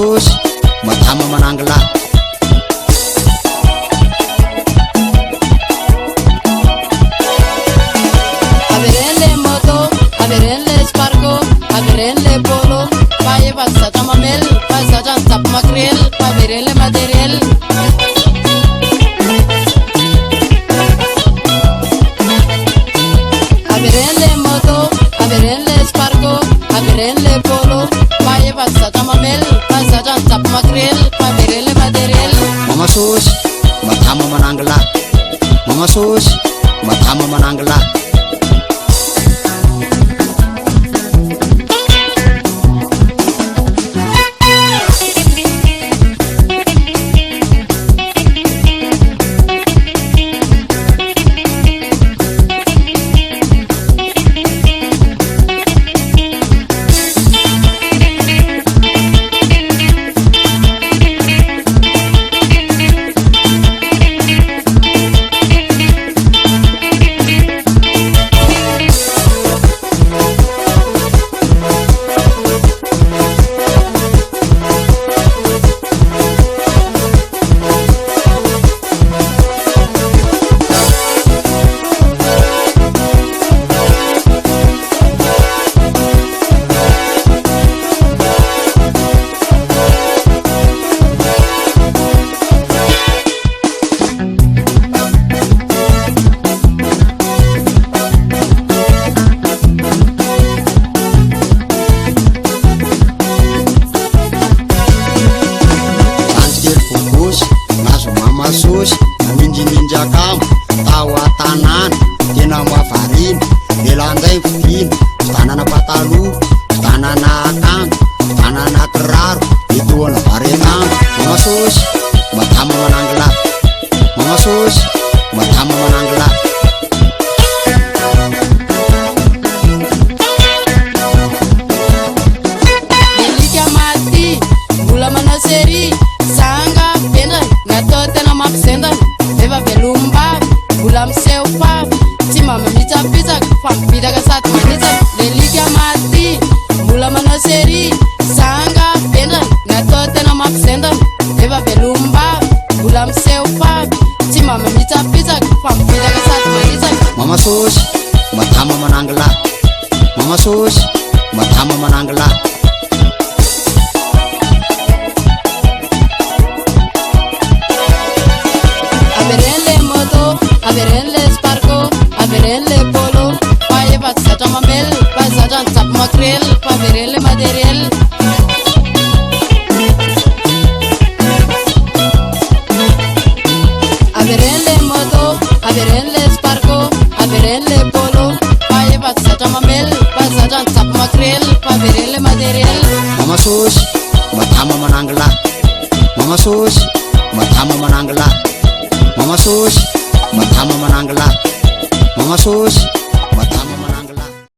sosy matama manangla averele moto averele spargo averele polo paye pasata mamel pasata tap makrel averele material averele moto averele spargo averele polo paye pasata mamel pasata tap makrel averele material mama sosy matama manangla mama sosy matama manangla sosy aminjinindrakamo tao atanana tena mavariny elanzay fidiny fitanana patalo fitanana akanjo fitanana kiraro etoana varetano mama sosy matama manangla mama sosy matama manangla delika mati mbola manao sery sanga bena natao tena mampisendana efa velombavy mbola miseho favy tsy mama mitsapitsaka fa mipitaka sady manitsaka delika mati mbola manao sery sanga bena natao tena mampisendana efa velombavy mbola miseho favy tsy mama mitsapitsaka fa mipitaka sady manitsaka mama sosy matama manangla mama sosy matama manangla averele moto averele spargo averele polo paye pasata mamel pasata tap makrel averele material averele moto averele spargo averele polo paye pasata mamel pasata tap makrel averele material mama sosy matama manangla mama sosy matama manangla mama sosy matama manangla mama sosy